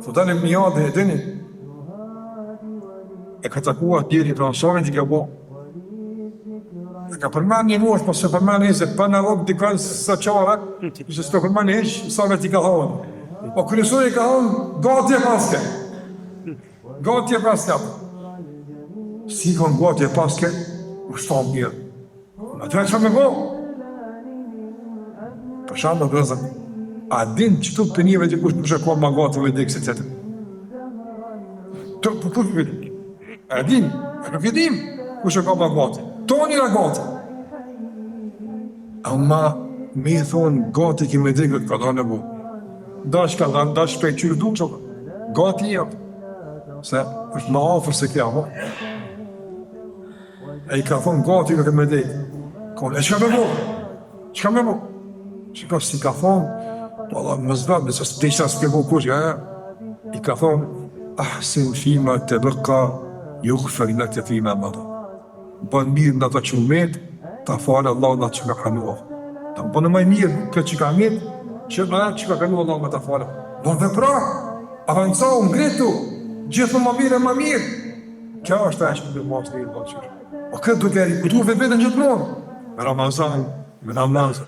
të dalim një jadë e dini, e ka takua tjeri të ansarën që ka bo. E ka përmen një mosh, po se përmen e se për në rogë dikën së qare, se së të përmen e heq, sa me t'i ka thonë. Po kryesori ka thonë, gati e paske. Gati e paske. Si kanë gati e paske, më shtonë mirë. Atëra që me bo? Për shamë në vëzën, a din që të për njëve që kush përshë kohë ma gati vë ndekë se të të. Të për kush për një? A din, nuk e dim kush e ka ma gati. Toni nga gati. Ama me i thonë gati kime dhekët ka da në bu. Dash ka da, dash prej qyrë du që gati jetë. Se është ma afer se kja, ho. E i ka thonë gati nuk e me dhekët. Kone, e që ka me bu? Që ka me bu? Që ka si ka thonë, po Allah më zbab, nëse së të isha së këmë kush, i ka thonë, ahsin fima të bëka, ju këfër në të fima më dhe. Bënë mirë në të që umet, ta falë Allah në që ka kanua. Ta më bënë maj mirë, këtë që ka mirë, që në që ka kanua Allah me ta falë. Bënë dhe pra, avancau, ngritu, gjithë më mirë e më mirë. Kja është e që më dhe mas të i rëtë qërë. O këtë duke e rikutur vetën gjithë mërë. Me Ramazan, me namazan.